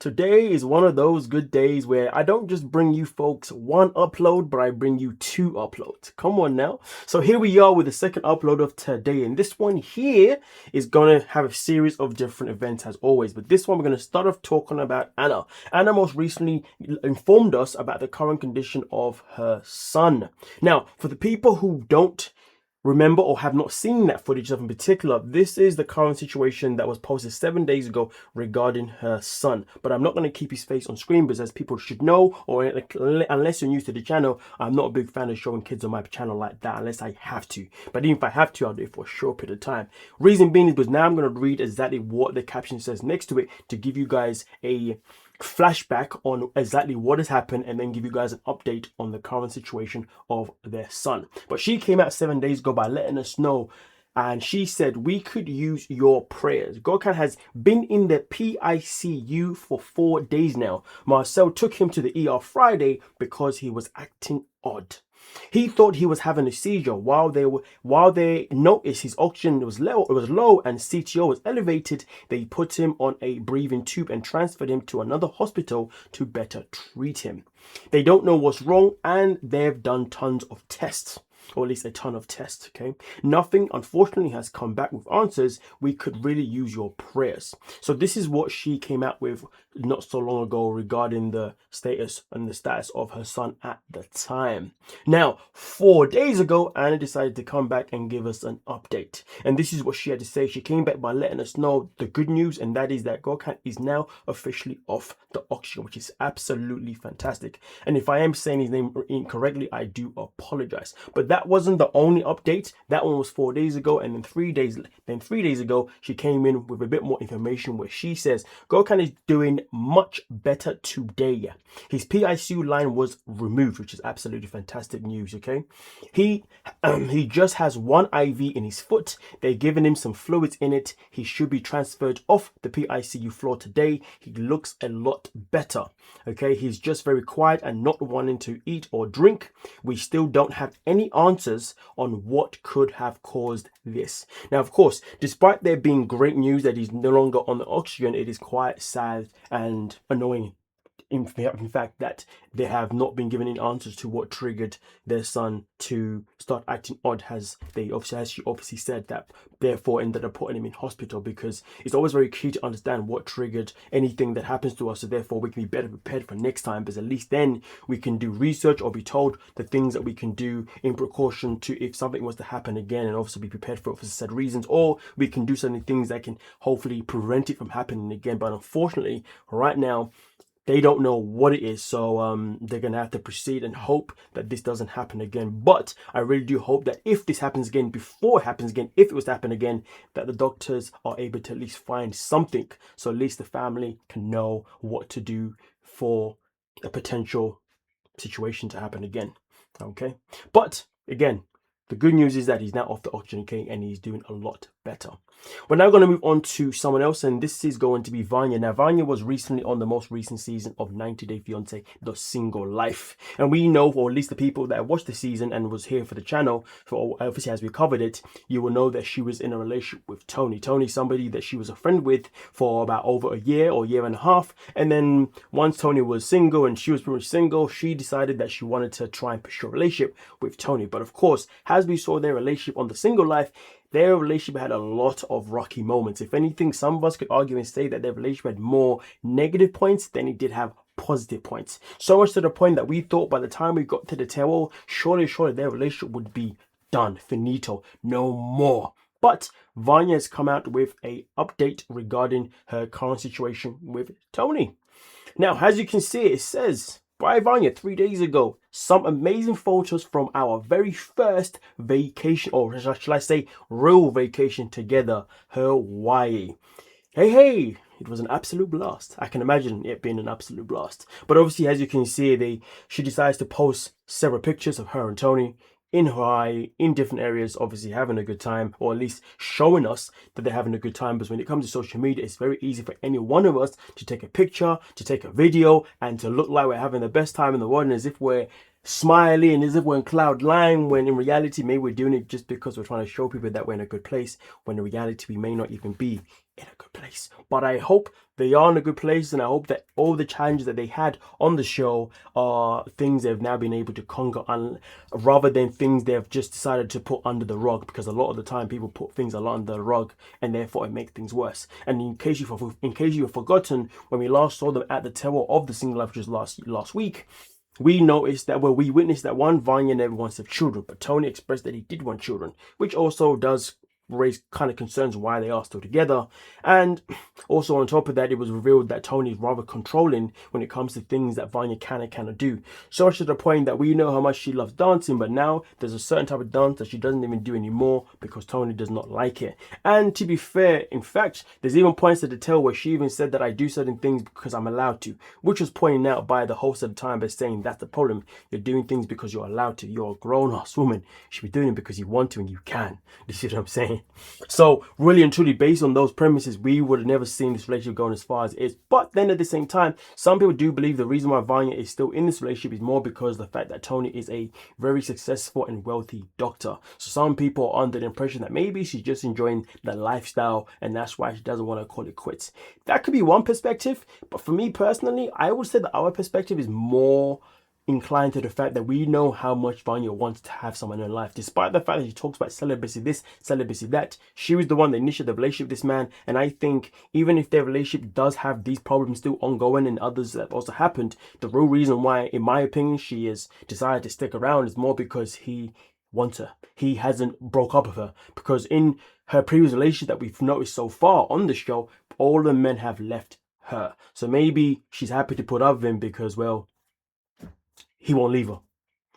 Today is one of those good days where I don't just bring you folks one upload, but I bring you two uploads. Come on now. So here we are with the second upload of today. And this one here is going to have a series of different events as always. But this one, we're going to start off talking about Anna. Anna most recently informed us about the current condition of her son. Now, for the people who don't remember or have not seen that footage of in particular, this is the current situation that was posted 7 days ago regarding her son. But I'm not going to keep his face on screen because, as people should know, or unless you're new to the channel, I'm not a big fan of showing kids on my channel like that unless I have to. But even if I have to, I'll do it for a short period of time. Reason being is because now I'm going to read exactly what the caption says next to it to give you guys a flashback on exactly what has happened and then give you guys an update on the current situation of their son. But she came out 7 days ago by letting us know, and she said, we could use your prayers. Gokhan has been in the PICU for 4 days now. Marcel took him to the ER Friday because he was acting odd. He thought he was having a seizure while they noticed his oxygen was low and CTO was elevated. They put him on a breathing tube and transferred him to another hospital to better treat him. They don't know what's wrong and they've done tons of tests. Or at least a ton of tests, okay? Nothing, unfortunately, has come back with answers. We could really use your prayers. So this is what she came out with not so long ago regarding the status of her son at the time. Now, 4 days ago, Anna decided to come back and give us an update. And this is what she had to say. She came back by letting us know the good news, and that is that Gokhan is now officially off the oxygen, which is absolutely fantastic. And if I am saying his name incorrectly, I do apologize. But that wasn't the only update. That one was 4 days ago, and then 3 days ago she came in with a bit more information where she says Gokhan is doing much better today. His PICU line was removed, which is absolutely fantastic news. Okay, he just has one IV in his foot. They're giving him some fluids in it. He should be transferred off the PICU floor today. He looks a lot better. Okay, he's just very quiet and not wanting to eat or drink. We still don't have any answers on what could have caused this. Now, of course, despite there being great news that he's no longer on the oxygen, it is quite sad and annoying in fact that they have not been given any answers to what triggered their son to start acting odd, as she obviously said that therefore ended up putting him in hospital, because it's always very key to understand what triggered anything that happens to us, so therefore we can be better prepared for next time, because at least then we can do research or be told the things that we can do in precaution to if something was to happen again, and also be prepared for said reasons, or we can do certain things that can hopefully prevent it from happening again. But unfortunately right now they don't know what it is, so they're gonna have to proceed and hope that this doesn't happen again. But I really do hope that if this happens again, before it happens again, if it was to happen again, that the doctors are able to at least find something, so at least the family can know what to do for a potential situation to happen again. Okay, but again, the good news is that he's now off the oxygen, okay, and he's doing a lot better. We're now going to move on to someone else, and this is going to be Vanja. Now, Vanja was recently on the most recent season of 90 Day Fiance, The Single Life. And we know, or at least the people that watched the season and was here for the channel, for obviously as we covered it, you will know that she was in a relationship with Tony. Tony, somebody that she was a friend with for about over a year or year and a half. And then once Tony was single and she was pretty much single, she decided that she wanted to try and pursue a relationship with Tony. But of course, as we saw their relationship on The Single Life, their relationship had a lot of rocky moments. If anything, some of us could argue and say that their relationship had more negative points than it did have positive points. So much to the point that we thought by the time we got to the tail, surely their relationship would be done, finito, no more. But Vanja has come out with an update regarding her current situation with Tony. Now, as you can see, it says by Vanja 3 days ago, some amazing photos from our very first vacation, or shall I say real vacation together, Hawaii. Hey, it was an absolute blast. I can imagine it being an absolute blast. But obviously, as you can see, she decides to post several pictures of her and Tony in Hawaii, in different areas, obviously having a good time, or at least showing us that they're having a good time. Because when it comes to social media, it's very easy for any one of us to take a picture, to take a video, and to look like we're having the best time in the world, and as if we're smiley and as if we're in cloud nine, when in reality maybe we're doing it just because we're trying to show people that we're in a good place, when in reality we may not even be in a good place. But I hope they are in a good place, and I hope that all the challenges that they had on the show are things they've now been able to conquer, rather than things they've just decided to put under the rug, because a lot of the time people put things a lot under the rug and therefore it makes things worse. And in case you've forgotten, when we last saw them at the Tower of the Single Life, which was last week, we noticed that, well, we witnessed that one, Vanya never wants to have children, but Tony expressed that he did want children, which also does raise kind of concerns why they are still together. And also on top of that, it was revealed that Tony is rather controlling when it comes to things that Vanya can and cannot do. So much to the point that we know how much she loves dancing, but now there's a certain type of dance that she doesn't even do anymore because Tony does not like it. And to be fair, in fact, there's even points at the tale where she even said that I do certain things because I'm allowed to, which was pointed out by the host at the time by saying that's the problem. You're doing things because you're allowed to. You're a grown-ass woman. You should be doing it because you want to and you can. You see what I'm saying? So really and truly, based on those premises, we would have never seen this relationship going as far as it is. But then at the same time, some people do believe the reason why Vanya is still in this relationship is more because of the fact that Tony is a very successful and wealthy doctor. So some people are under the impression that maybe she's just enjoying the lifestyle and that's why she doesn't want to call it quits. That could be one perspective, but for me personally, I would say that our perspective is more inclined to the fact that we know how much Vanya wants to have someone in her life. Despite the fact that she talks about celibacy this, celibacy that, she was the one that initiated the relationship with this man. And I think even if their relationship does have these problems still ongoing and others that have also happened, the real reason why, in my opinion, she has decided to stick around is more because he wants her. He hasn't broke up with her, because in her previous relationship that we've noticed so far on the show, all the men have left her. So maybe she's happy to put up with him because, well, he won't leave her.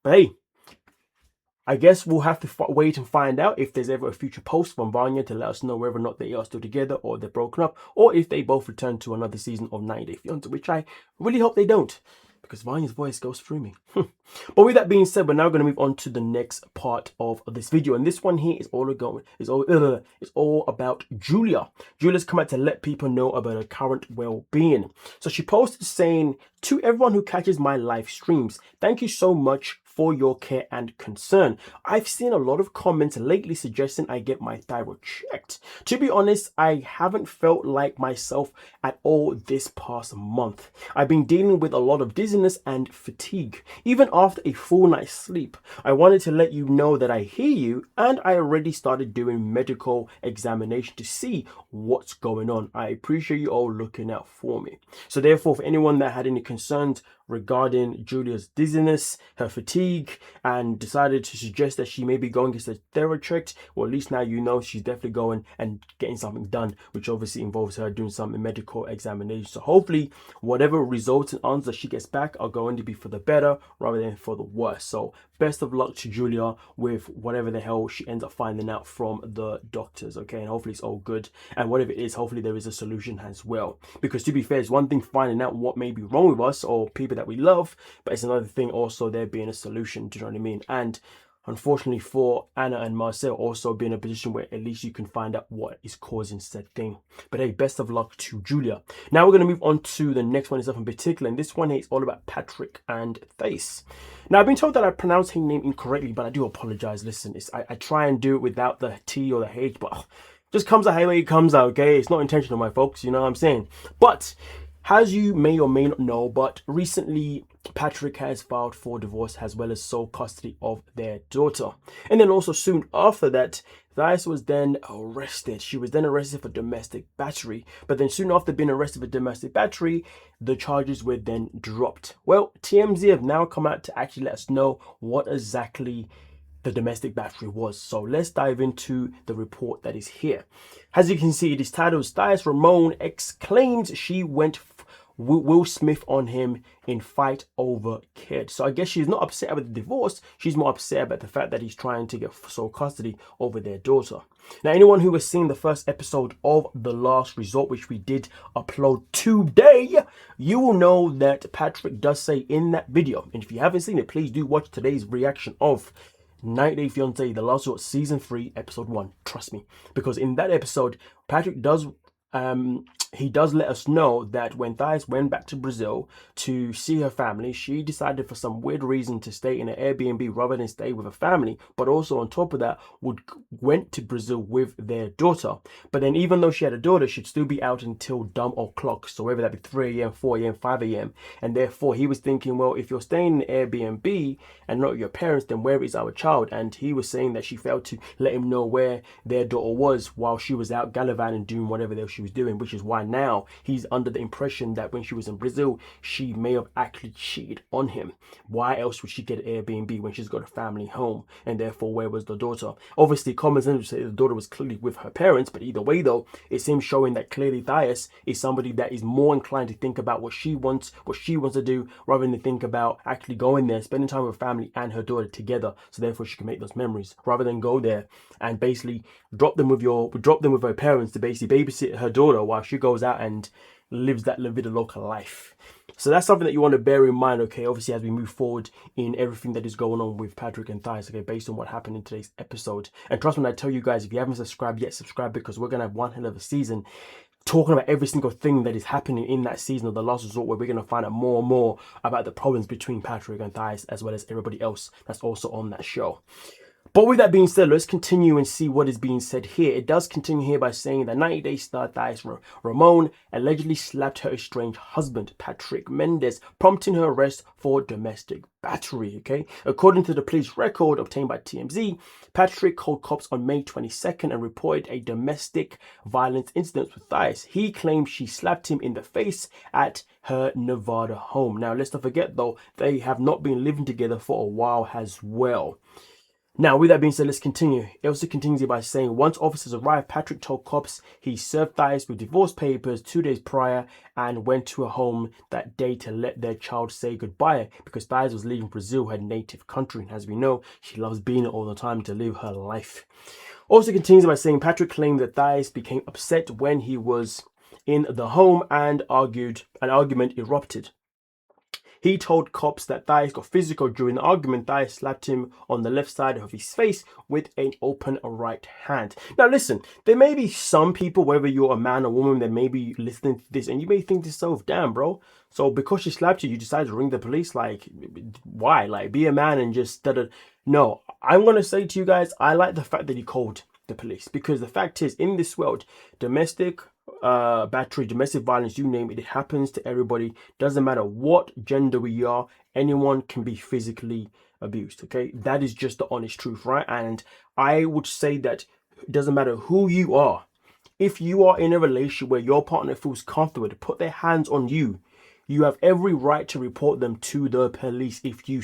But hey, I guess we'll have to wait and find out if there's ever a future post from Vanya to let us know whether or not they are still together or they're broken up, or if they both return to another season of 90 Day Fiance, which I really hope they don't, because Vanya's voice goes through me. But with that being said, we're now going to move on to the next part of this video, and this one here is all about Julia. Julia's come out to let people know about her current well-being. So she posted saying, "To everyone who catches my live streams, thank you so much for your care and concern. I've seen a lot of comments lately suggesting I get my thyroid checked. To be honest, I haven't felt like myself at all this past month. I've been dealing with a lot of dizziness and fatigue, even after a full night's sleep. I wanted to let you know that I hear you, and I already started doing medical examination to see what's going on. I appreciate you all looking out for me." So therefore, for anyone that had any concerns regarding Julia's dizziness, her fatigue, and decided to suggest that she may be going against the thyroid check, well, at least now you know she's definitely going and getting something done, which obviously involves her doing some medical examination. So hopefully whatever results and answers she gets back are going to be for the better rather than for the worse. So best of luck to Julia with whatever the hell she ends up finding out from the doctors, okay? And hopefully it's all good, and whatever it is, hopefully there is a solution as well. Because to be fair, it's one thing finding out what may be wrong with us or people that we love, but it's another thing also there being a solution, do you know what I mean? And unfortunately for Anna and Marcel, also be in a position where at least you can find out what is causing said thing. But hey, best of luck to Julia. Now we're going to move on to the next one itself in particular, and this one here is all about Patrick and Thace. Now I've been told that I pronounce his name incorrectly, but I do apologize. Listen, I try and do it without the T or the H, but just comes out how it comes out, okay? It's not intentional, my folks, you know what I'm saying? But as you may or may not know, but recently Patrick has filed for divorce as well as sole custody of their daughter. And then also soon after that, Thace was then arrested. She was then arrested for domestic battery. But then soon after being arrested for domestic battery, the charges were then dropped. Well, TMZ have now come out to actually let us know what exactly the domestic battery was. So let's dive into the report that is here. As you can see, it is titled, "Thace Ramone exclaims she went Will Smith on him in fight over kid." So I guess she's not upset about the divorce. She's more upset about the fact that he's trying to get sole custody over their daughter. Now, anyone who has seen the first episode of The Last Resort, which we did upload today, you will know that Patrick does say in that video, and if you haven't seen it, please do watch today's reaction of 90 Day Fiance, The Last Resort Season 3, Episode 1. Trust me. Because in that episode, Patrick does he does let us know that when Thais went back to Brazil to see her family, she decided for some weird reason to stay in an Airbnb rather than stay with a family. But also on top of that, went to Brazil with their daughter. But then even though she had a daughter, she'd still be out until dumb o'clock. So whether that be 3 a.m., 4 a.m., 5 a.m. And therefore he was thinking, well, if you're staying in an Airbnb and not your parents, then where is our child? And he was saying that she failed to let him know where their daughter was while she was out gallivanting doing whatever she was doing, which is why now he's under the impression that when she was in Brazil, she may have actually cheated on him. Why else would she get an Airbnb when she's got a family home? And therefore, where was the daughter? Obviously, common sense would say the daughter was clearly with her parents, but either way, though, it seems showing that clearly Thais is somebody that is more inclined to think about what she wants to do, rather than think about actually going there, spending time with her family and her daughter together, so therefore she can make those memories, rather than go there and basically drop them with her parents to basically babysit her daughter while she goes out and lives that La Vida Loca life. So that's something that you want to bear in mind, okay, obviously as we move forward in everything that is going on with Patrick and Thais, okay, based on what happened in today's episode. And trust me when I tell you guys, if you haven't subscribed yet, subscribe, because we're going to have one hell of a season talking about every single thing that is happening in that season of The Last Resort, where we're going to find out more and more about the problems between Patrick and Thais, as well as everybody else that's also on that show. But with that being said, let's continue and see what is being said here. It does continue here by saying that 90 Day star Thais Ramon allegedly slapped her estranged husband, Patrick Mendes, prompting her arrest for domestic battery, okay? According to the police record obtained by TMZ, Patrick called cops on May 22nd and reported a domestic violence incident with Thais. He claimed she slapped him in the face at her Nevada home. Now, let's not forget, though, they have not been living together for a while as well. Now, with that being said, let's continue. It also continues by saying, once officers arrived, Patrick told cops he served Thais with divorce papers 2 days prior and went to her home that day to let their child say goodbye, because Thais was leaving Brazil, her native country. And as we know, she loves being all the time to live her life. Also continues by saying Patrick claimed that Thais became upset when he was in the home and an argument erupted. He told cops that Thais got physical during the argument. Thais slapped him on the left side of his face with an open right hand. Now listen, there may be some people, whether you're a man or woman, that may be listening to this and you may think to yourself, damn bro, so because she slapped you, you decided to ring the police? Like, why? Like, be a man and just No, I'm going to say to you guys, I like the fact that he called the police, because the fact is, in this world, domestic battery, domestic violence, you name it, it happens to everybody. Doesn't matter what gender we are, anyone can be physically abused, okay? That is just the honest truth, right? And I would say that it doesn't matter who you are. If you are in a relationship where your partner feels comfortable to put their hands on you, you have every right to report them to the police if you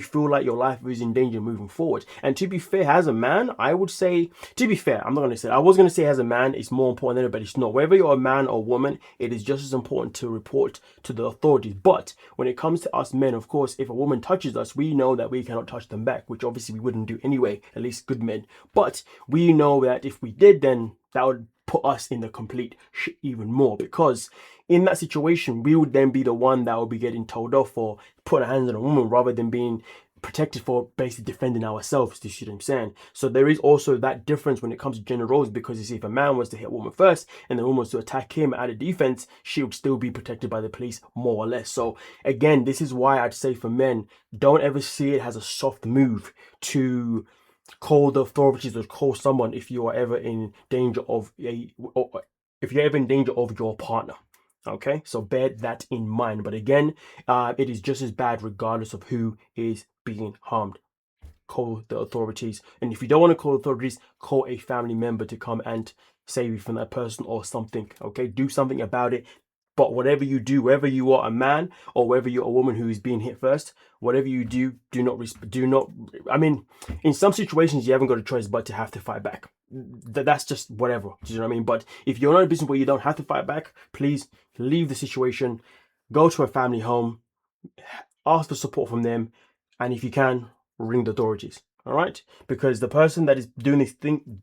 feel like your life is in danger moving forward. And to be fair, as a man, I would say, to be fair, I'm not going to say, I was going to say as a man, it's more important than it, but it's not. Whether you're a man or woman, it is just as important to report to the authorities. But when it comes to us men, of course, if a woman touches us, we know that we cannot touch them back, which obviously we wouldn't do anyway, at least good men. But we know that if we did, then that would put us in the complete shit even more, because in that situation, we would then be the one that would be getting told off for putting our hands on a woman, rather than being protected for basically defending ourselves. Do you see what I'm saying? So there is also that difference when it comes to gender roles, because you see, if a man was to hit a woman first and the woman was to attack him out of defense, she would still be protected by the police, more or less. So again, this is why I'd say for men, don't ever see it as a soft move to call the authorities or call someone if you are ever in danger of your partner. Okay, so bear that in mind. But again, it is just as bad regardless of who is being harmed. Call the authorities. And if you don't want to call authorities, call a family member to come and save you from that person or something. Okay, do something about it. But whatever you do, whether you are a man or whether you're a woman who is being hit first, whatever you do, I mean, in some situations, you haven't got a choice but to have to fight back. That's just whatever. Do you know what I mean? But if you're not in a business where you don't have to fight back, please leave the situation, go to a family home, ask for support from them, and if you can, ring the authorities. All right, because the person that is doing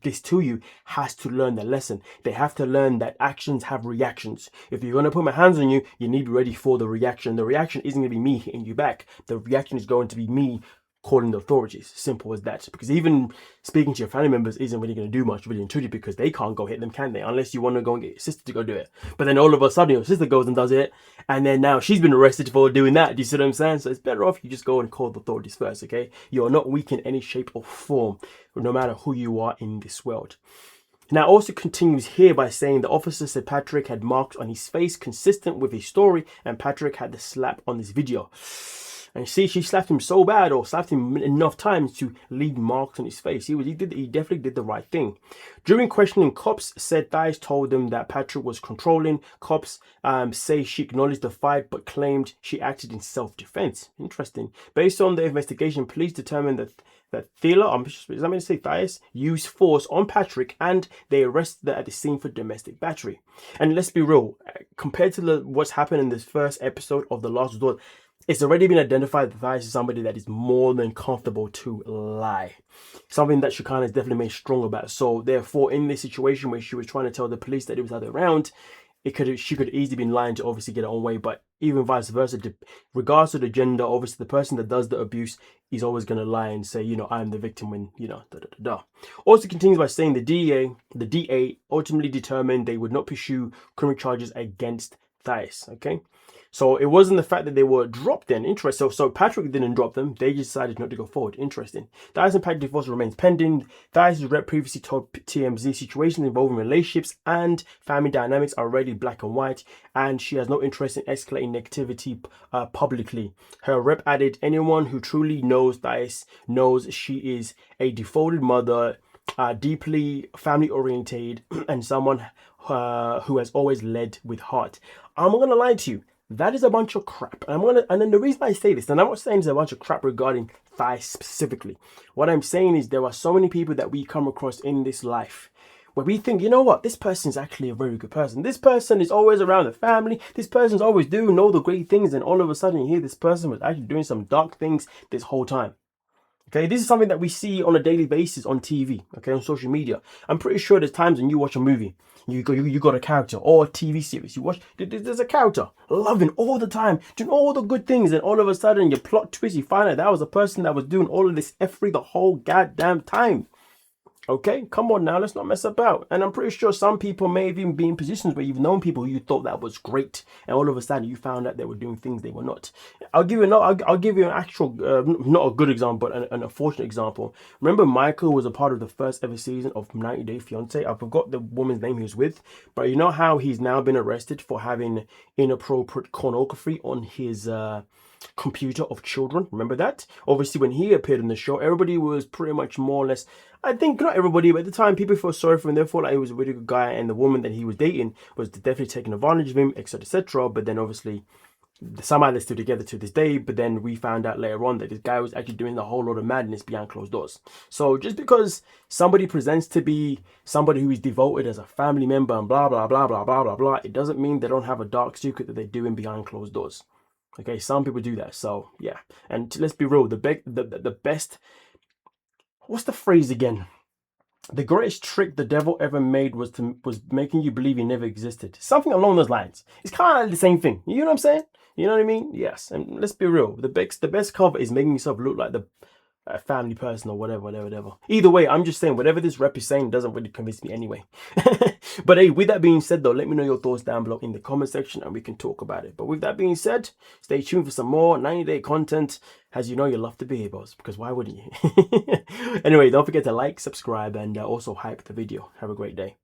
this to you has to learn the lesson. They have to learn that actions have reactions. If you're going to put my hands on you, you need to be ready for the reaction. The reaction isn't going to be me hitting you back. The reaction is going to be me calling the authorities. Simple as that. Because even speaking to your family members isn't really going to do much really and truly, because they can't go hit them, can they? Unless you want to go and get your sister to go do it. But then all of a sudden your sister goes and does it, and then now she's been arrested for doing that. Do you see what I'm saying? So it's better off you just go and call the authorities first, okay? You're not weak in any shape or form, no matter who you are in this world. Now, also continues here by saying the officer said Patrick had marks on his face consistent with his story, and Patrick had the slap on this video. And you see, she slapped him so bad, or slapped him enough times to leave marks on his face. He definitely did the right thing. During questioning, cops said Thias told them that Patrick was controlling. Cops say she acknowledged the fight, but claimed she acted in self-defense. Interesting. Based on the investigation, police determined that Thias used force on Patrick, and they arrested her at the scene for domestic battery. And let's be real, compared to what's happened in this first episode of The Last Resort, it's already been identified that Thias is somebody that is more than comfortable to lie. Something that Gokhan is definitely made strong about. So therefore, in this situation where she was trying to tell the police that it was other around, she could easily been lying to obviously get her own way. But even vice versa, regardless of the gender, obviously the person that does the abuse is always going to lie and say, you know, I'm the victim when, you know, Also continues by saying the DA ultimately determined they would not pursue criminal charges against Thias. Okay, so it wasn't the fact that they were dropped then. Interesting. So Patrick didn't drop them. They decided not to go forward. Interesting. Thias and Patrick divorce remains pending. Thias' rep previously told TMZ situations involving relationships and family dynamics are already black and white, and she has no interest in escalating negativity publicly. Her rep added, anyone who truly knows Thias knows she is a devoted mother, deeply family oriented, and someone who has always led with heart. I'm not gonna lie to you, that is a bunch of crap. And then the reason I say this, and I'm not saying it's a bunch of crap regarding Thias specifically. What I'm saying is there are so many people that we come across in this life where we think, you know what, this person is actually a very good person. This person is always around the family. This person's always doing all the great things, and all of a sudden you hear this person was actually doing some dark things this whole time. Okay, this is something that we see on a daily basis on TV, okay, on social media. I'm pretty sure there's times when you watch a movie, you got a character, or a TV series, you watch, there's a character loving all the time, doing all the good things, and all of a sudden your plot twist, you find out that was a person that was doing all of this effery the whole goddamn time. Okay, come on now, let's not mess about. And I'm pretty sure some people may have even been in positions where you've known people who you thought that was great, and all of a sudden you found out they were doing things they were not. I'll give you an actual, not a good example, but an unfortunate example. Remember, Michael was a part of the first ever season of 90 Day Fiance. I forgot the woman's name he was with, but you know how he's now been arrested for having inappropriate pornography on his computer of children. Remember that? Obviously, when he appeared in the show, everybody was pretty much more or less, I think not everybody, but at the time people felt sorry for him. They thought like he was a really good guy, and the woman that he was dating was definitely taking advantage of him, etc., etc. But then obviously somehow they're still together to this day. But then we found out later on that this guy was actually doing a whole lot of madness behind closed doors. So just because somebody presents to be somebody who is devoted as a family member and blah blah blah blah blah blah blah, it doesn't mean they don't have a dark secret that they're doing behind closed doors. Okay, some people do that. So yeah, and let's be real, the best, what's the phrase again? The greatest trick the devil ever made was making you believe he never existed. Something along those lines. It's kind of like the same thing. You know what I'm saying? You know what I mean? Yes. And let's be real, the best cover is making yourself look like the family person or whatever. Either way, I'm just saying whatever this rep is saying doesn't really convince me anyway. But hey, with that being said though, let me know your thoughts down below in the comment section and we can talk about it. But with that being said, stay tuned for some more 90-day content. As you know, you love to be here, boss, because why wouldn't you? Anyway, don't forget to like, subscribe, and also hype the video. Have a great day.